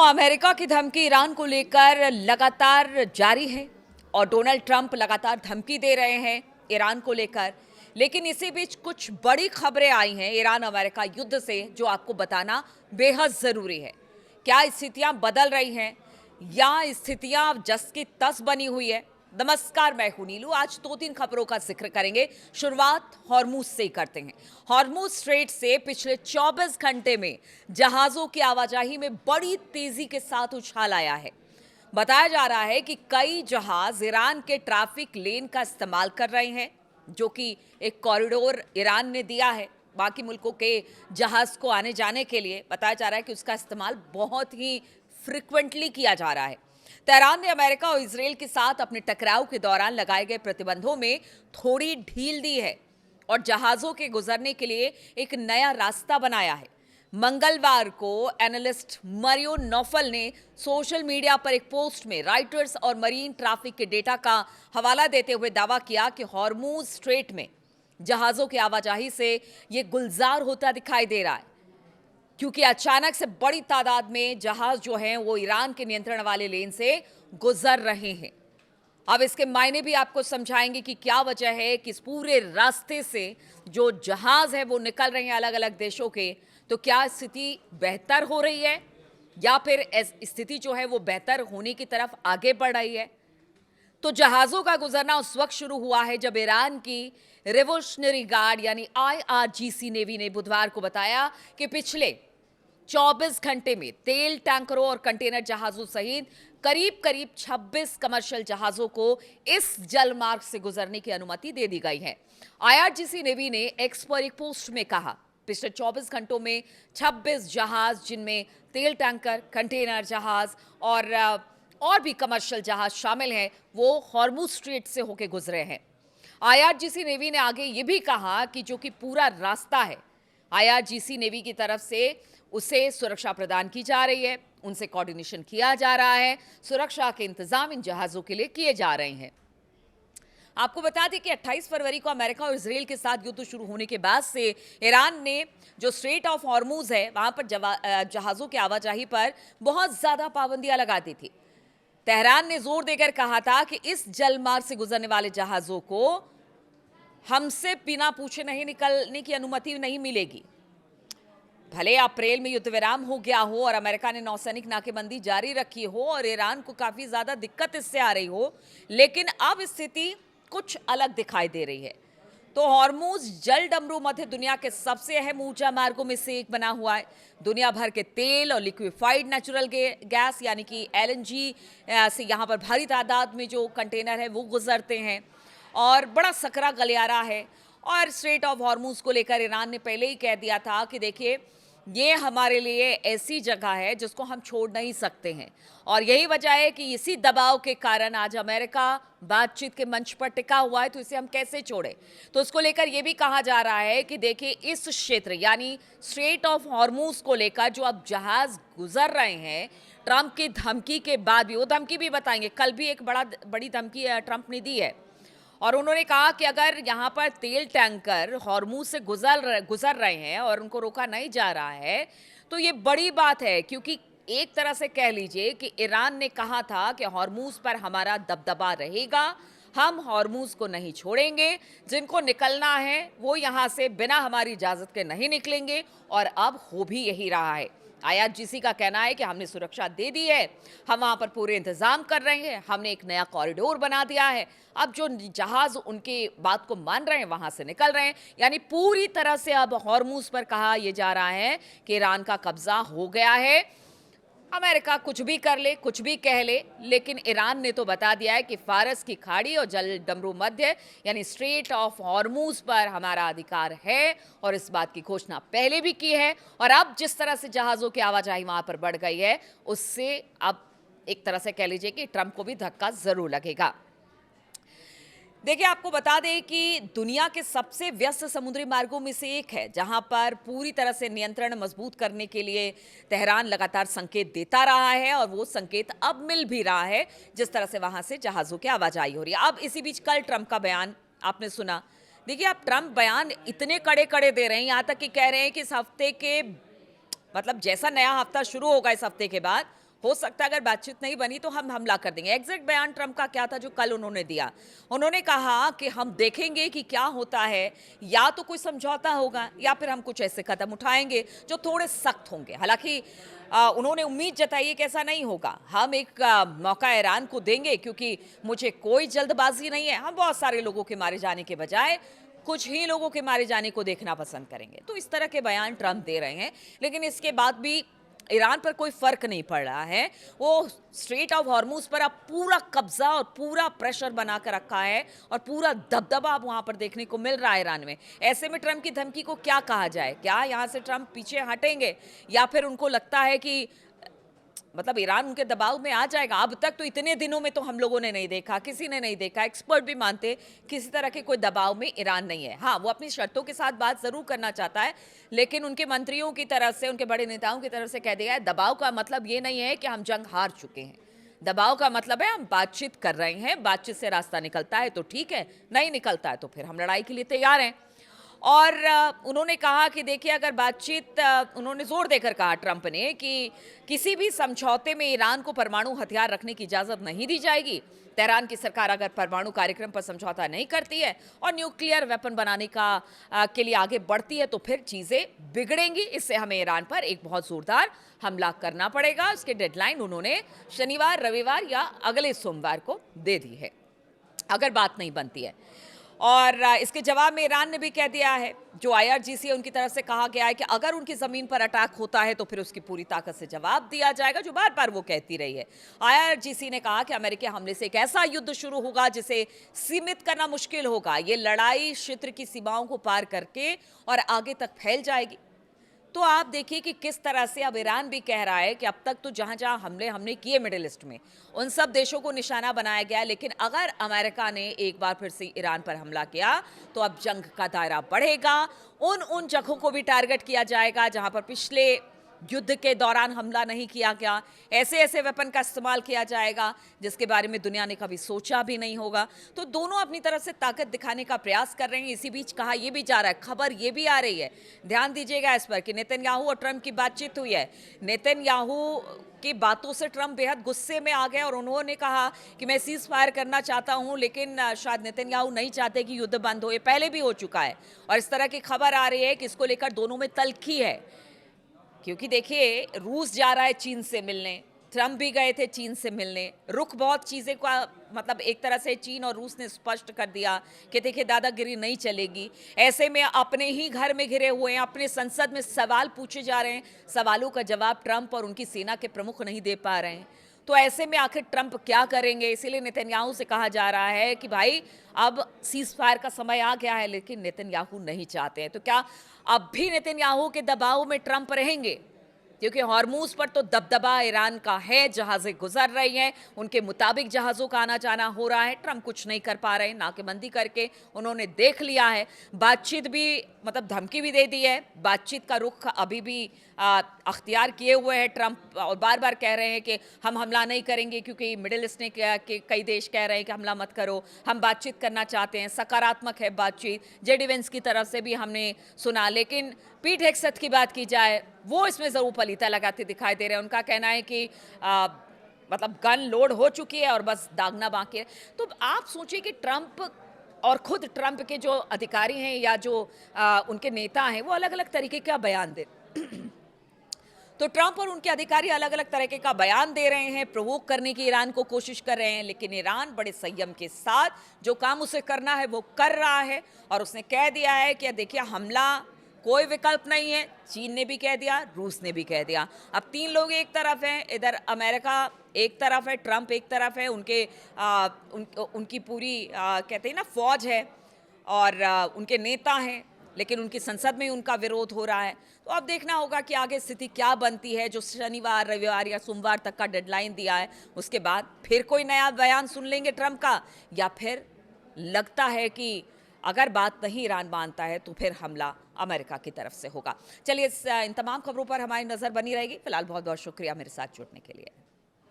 America की धमकी Iran को लेकर लगातार जारी है और डोनाल्ड ट्रंप लगातार धमकी दे रहे हैं ईरान को लेकर। लेकिन इसी बीच कुछ बड़ी खबरें आई हैं ईरान अमेरिका युद्ध से, जो आपको बताना बेहद जरूरी है। क्या स्थितियां बदल रही हैं या स्थितियां जस की तस बनी हुई है? नमस्कार, मैं हूं नीलू। आज 2-3 खबरों का जिक्र करेंगे। शुरुआत हॉर्मुज से ही करते हैं। हॉर्मुज स्ट्रेट से पिछले 24 घंटे में जहाजों की आवाजाही में बड़ी तेजी के साथ उछाल आया है। बताया जा रहा है कि कई जहाज ईरान के ट्रैफिक लेन का इस्तेमाल कर रहे हैं, जो कि एक कॉरिडोर ईरान ने दिया है बाकी मुल्कों के जहाज को आने जाने के लिए। बताया जा रहा है कि उसका इस्तेमाल बहुत ही फ्रिक्वेंटली किया जा रहा है। तेहरान ने अमेरिका और इजराइल के साथ अपने टकराव के दौरान लगाए गए प्रतिबंधों में थोड़ी ढील दी है और जहाजों के गुजरने के लिए एक नया रास्ता बनाया है। मंगलवार को एनालिस्ट मरियो नौफल ने सोशल मीडिया पर एक पोस्ट में राइटर्स और मरीन ट्रैफिक के डेटा का हवाला देते हुए दावा किया कि हॉर्मुज स्ट्रेट में जहाजों की आवाजाही से यह गुलजार होता दिखाई दे रहा है, क्योंकि अचानक से बड़ी तादाद में जहाज जो हैं वो ईरान के नियंत्रण वाले लेन से गुजर रहे हैं। अब इसके मायने भी आपको समझाएंगे कि क्या वजह है कि इस पूरे रास्ते से जो जहाज है वो निकल रहे हैं अलग अलग देशों के। तो क्या स्थिति बेहतर हो रही है या फिर स्थिति जो है वो बेहतर होने की तरफ आगे बढ़ रही है? तो जहाजों का गुजरना उस वक्त शुरू हुआ है जब ईरान की रिवोल्यूशनरी गार्ड यानी IRGC नेवी ने बुधवार को बताया कि पिछले 24 घंटे में तेल टैंकरों और कंटेनर जहाजों सहित करीब करीब 26 कमर्शियल जहाजों को इस जलमार्ग से गुजरने की अनुमति दे दी गई है। IRGC नेवी ने एक्स पर एक पोस्ट में कहा, पिछले 24 घंटों में 26 जहाज, जिनमें तेल टैंकर, कंटेनर जहाज और भी कमर्शियल जहाज शामिल हैं, वो हॉर्मुज स्ट्रेट से होकर गुजरे हैं। IRGC नेवी ने आगे ये भी कहा कि जो कि पूरा रास्ता है, IRGC नेवी की तरफ से उसे सुरक्षा प्रदान की जा रही है, उनसे कोऑर्डिनेशन किया जा रहा है, सुरक्षा के इंतजाम इन जहाजों के लिए किए जा रहे हैं। आपको बता दें कि 28 फरवरी को अमेरिका और इजराइल के साथ युद्ध शुरू होने के बाद से ईरान ने जो स्ट्रेट ऑफ हॉर्मुज है वहां पर जहाजों की आवाजाही पर बहुत ज्यादा पाबंदियां लगा दी थी। तेहरान ने जोर देकर कहा था कि इस जलमार्ग से गुजरने वाले जहाजों को हमसे बिना पूछे नहीं निकलने की अनुमति नहीं मिलेगी। भले अप्रैल में युद्ध विराम हो गया हो और अमेरिका ने नौसैनिक नाकेबंदी जारी रखी हो और ईरान को काफी ज्यादा दिक्कत इससे आ रही हो, लेकिन अब स्थिति कुछ अलग दिखाई दे रही है। तो हॉर्मुज जल डमरू मध्य दुनिया के सबसे अहम ऊर्जा मार्गों में से एक बना हुआ है। दुनिया भर के तेल और लिक्विफाइड नेचुरल गैस यानी कि LNG से यहाँ पर भारी तादाद में जो कंटेनर है वो गुजरते हैं और बड़ा सकरा गलियारा है। और स्ट्रेट ऑफ हॉर्मुज को लेकर ईरान ने पहले ही कह दिया था कि देखिए, ये हमारे लिए ऐसी जगह है जिसको हम छोड़ नहीं सकते हैं, और यही वजह है कि इसी दबाव के कारण आज अमेरिका बातचीत के मंच पर टिका हुआ है, तो इसे हम कैसे छोड़ें। तो उसको लेकर यह भी कहा जा रहा है कि देखिए, इस क्षेत्र यानी स्ट्रेट ऑफ हॉर्मुज को लेकर जो अब जहाज गुजर रहे हैं, ट्रंप की धमकी के बाद भी, वो धमकी भी बताएंगे, कल भी एक बड़ी धमकी ट्रंप ने दी है और उन्होंने कहा कि अगर यहाँ पर तेल टैंकर हॉर्मुज से गुजर रहे हैं और उनको रोका नहीं जा रहा है तो ये बड़ी बात है, क्योंकि एक तरह से कह लीजिए कि ईरान ने कहा था कि हॉर्मुज पर हमारा दबदबा रहेगा, हम हॉर्मुज को नहीं छोड़ेंगे, जिनको निकलना है वो यहाँ से बिना हमारी इजाज़त के नहीं निकलेंगे, और अब हो भी यही रहा है। IRGC का कहना है कि हमने सुरक्षा दे दी है, हम वहां पर पूरे इंतजाम कर रहे हैं, हमने एक नया कॉरिडोर बना दिया है, अब जो जहाज उनके बात को मान रहे हैं वहां से निकल रहे हैं। यानी पूरी तरह से अब हॉर्मुज पर कहा यह जा रहा है कि ईरान का कब्जा हो गया है। अमेरिका कुछ भी कर ले, कुछ भी कह ले, लेकिन ईरान ने तो बता दिया है कि फारस की खाड़ी और जल डमरू मध्य यानी स्ट्रेट ऑफ हॉर्मुज पर हमारा अधिकार है, और इस बात की घोषणा पहले भी की है। और अब जिस तरह से जहाजों की आवाजाही वहां पर बढ़ गई है, उससे अब एक तरह से कह लीजिए कि ट्रंप को भी धक्का जरूर लगेगा। देखिए, आपको बता दें कि दुनिया के सबसे व्यस्त समुद्री मार्गों में से एक है, जहां पर पूरी तरह से नियंत्रण मजबूत करने के लिए तेहरान लगातार संकेत देता रहा है, और वो संकेत अब मिल भी रहा है जिस तरह से वहां से जहाजों की आवाजाही हो रही है। अब इसी बीच कल ट्रंप का बयान आपने सुना। देखिए, अब ट्रंप बयान इतने कड़े कड़े दे रहे हैं, यहां तक कि कह रहे हैं कि इस हफ्ते के मतलब जैसा नया हफ्ता शुरू होगा इस हफ्ते के बाद, हो सकता है अगर बातचीत नहीं बनी तो हम हमला कर देंगे। एग्जैक्ट बयान ट्रंप का क्या था जो कल उन्होंने दिया? उन्होंने कहा कि हम देखेंगे कि क्या होता है, या तो कोई समझौता होगा या फिर हम कुछ ऐसे कदम उठाएंगे जो थोड़े सख्त होंगे। हालांकि उन्होंने उम्मीद जताई है कि ऐसा नहीं होगा। हम एक मौका ईरान को देंगे क्योंकि मुझे कोई जल्दबाजी नहीं है। हम बहुत सारे लोगों के मारे जाने के बजाय कुछ ही लोगों के मारे जाने को देखना पसंद करेंगे। तो इस तरह के बयान ट्रंप दे रहे हैं, लेकिन इसके बाद भी ईरान पर कोई फर्क नहीं पड़ रहा है। वो स्ट्रेट ऑफ हॉर्मूज पर अब पूरा कब्जा और पूरा प्रेशर बना कर रखा है और पूरा दबदबा अब वहां पर देखने को मिल रहा है ईरान में। ऐसे में ट्रंप की धमकी को क्या कहा जाए? क्या यहां से ट्रंप पीछे हटेंगे या फिर उनको लगता है कि मतलब ईरान उनके दबाव में आ जाएगा? अब तक तो इतने दिनों में तो हम लोगों ने नहीं देखा, किसी ने नहीं देखा, एक्सपर्ट भी मानते किसी तरह के कोई दबाव में ईरान नहीं है। हाँ, वो अपनी शर्तों के साथ बात जरूर करना चाहता है, लेकिन उनके मंत्रियों की तरफ से, उनके बड़े नेताओं की तरफ से कह दिया है दबाव का मतलब ये नहीं है कि हम जंग हार चुके हैं। दबाव का मतलब है हम बातचीत कर रहे हैं, बातचीत से रास्ता निकलता है तो ठीक है, नहीं निकलता है तो फिर हम लड़ाई के लिए तैयार हैं। और उन्होंने कहा कि देखिए अगर बातचीत, उन्होंने जोर देकर कहा ट्रंप ने कि किसी भी समझौते में ईरान को परमाणु हथियार रखने की इजाजत नहीं दी जाएगी। तेहरान की सरकार अगर परमाणु कार्यक्रम पर समझौता नहीं करती है और न्यूक्लियर वेपन बनाने के लिए आगे बढ़ती है तो फिर चीजें बिगड़ेंगी। इससे हमें ईरान पर एक बहुत जोरदार हमला करना पड़ेगा। उसकी डेडलाइन उन्होंने शनिवार, रविवार या अगले सोमवार को दे दी है अगर बात नहीं बनती है। और इसके जवाब में ईरान ने भी कह दिया है, जो IRGC है उनकी तरफ से कहा गया है कि अगर उनकी जमीन पर अटैक होता है तो फिर उसकी पूरी ताकत से जवाब दिया जाएगा, जो बार बार वो कहती रही है। IRGC ने कहा कि अमेरिकी हमले से एक ऐसा युद्ध शुरू होगा जिसे सीमित करना मुश्किल होगा। ये लड़ाई क्षेत्र की सीमाओं को पार करके और आगे तक फैल जाएगी। तो आप देखिए कि किस तरह से अब ईरान भी कह रहा है कि अब तक तो जहां जहां हमले हमने किए मिडिल ईस्ट में, उन सब देशों को निशाना बनाया गया, लेकिन अगर अमेरिका ने एक बार फिर से ईरान पर हमला किया तो अब जंग का दायरा बढ़ेगा। उन जगहों को भी टारगेट किया जाएगा जहां पर पिछले युद्ध के दौरान हमला नहीं किया गया। ऐसे ऐसे वेपन का इस्तेमाल किया जाएगा जिसके बारे में दुनिया ने कभी सोचा भी नहीं होगा। तो दोनों अपनी तरफ से ताकत दिखाने का प्रयास कर रहे हैं। इसी बीच कहा यह भी जा रहा है, खबर यह भी आ रही है, ध्यान दीजिएगा इस पर, कि नेतन्याहू और ट्रंप की बातचीत हुई है। नेतन्याहू की बातों से ट्रंप बेहद गुस्से में आ गए और उन्होंने कहा कि मैं सीज फायर करना चाहता हूं, लेकिन शायद नेतन्याहू नहीं चाहते कि युद्ध बंद हो। ये पहले भी हो चुका है और इस तरह की खबर आ रही है कि इसको लेकर दोनों में तल्खी है। क्योंकि देखिए रूस जा रहा है चीन से मिलने, ट्रंप भी गए थे चीन से मिलने, रुख बहुत चीज़ें का मतलब एक तरह से चीन और रूस ने स्पष्ट कर दिया कि देखिए दादागिरी नहीं चलेगी। ऐसे में अपने ही घर में घिरे हुए हैं, अपने संसद में सवाल पूछे जा रहे हैं, सवालों का जवाब ट्रंप और उनकी सेना के प्रमुख नहीं दे पा रहे हैं। तो ऐसे में आखिर ट्रंप क्या करेंगे? इसीलिए नेतन्याहू से कहा जा रहा है कि भाई अब सीज फायर का समय आ गया है, लेकिन नेतन्याहू नहीं चाहते हैं। तो क्या अब भी नेतन्याहू के दबाव में ट्रंप रहेंगे? क्योंकि हॉर्मूज पर तो दबदबा ईरान का है, जहाजें गुजर रही हैं, उनके मुताबिक जहाज़ों का आना जाना हो रहा है। ट्रंप कुछ नहीं कर पा रहे हैं, नाकेबंदी करके उन्होंने देख लिया है। बातचीत भी मतलब धमकी भी दे दी है, बातचीत का रुख अभी भी अख्तियार किए हुए हैं ट्रंप, और बार बार कह रहे हैं कि हम हमला नहीं करेंगे क्योंकि मिडिल ईस्ट ने कई देश कह रहे हैं कि हमला मत करो, हम बातचीत करना चाहते हैं, सकारात्मक है बातचीत। जेडी वेंस की तरफ से भी हमने सुना, लेकिन पीट हेगसेथ की बात की जाए वो इसमें ज़रूर पलीता लगाते दिखाई दे रहे हैं। उनका कहना है कि मतलब गन लोड हो चुकी है और बस दागना बाकी है। तो आप सोचिए कि ट्रंप और खुद ट्रंप के जो अधिकारी हैं या जो उनके नेता हैं वो अलग अलग तरीके का बयान दे तो ट्रंप और उनके अधिकारी अलग अलग तरीके का बयान दे रहे हैं, प्रोवोक करने की ईरान को कोशिश कर रहे हैं, लेकिन ईरान बड़े संयम के साथ जो काम उसे करना है वो कर रहा है। और उसने कह दिया है कि देखिए हमला कोई विकल्प नहीं है। चीन ने भी कह दिया, रूस ने भी कह दिया। अब तीन लोग एक तरफ हैं, इधर अमेरिका एक तरफ है, ट्रंप एक तरफ है, उनकी पूरी कहते हैं ना फौज है और उनके नेता हैं, लेकिन उनकी संसद में उनका विरोध हो रहा है। तो अब देखना होगा कि आगे स्थिति क्या बनती है। जो शनिवार, रविवार या सोमवार तक का डेडलाइन दिया है, उसके बाद फिर कोई नया बयान सुन लेंगे ट्रंप का, या फिर लगता है कि अगर बात नहीं ईरान मानता है तो फिर हमला अमेरिका की तरफ से होगा। चलिए इन तमाम खबरों पर हमारी नज़र बनी रहेगी। फिलहाल बहुत बहुत शुक्रिया मेरे साथ जुड़ने के लिए।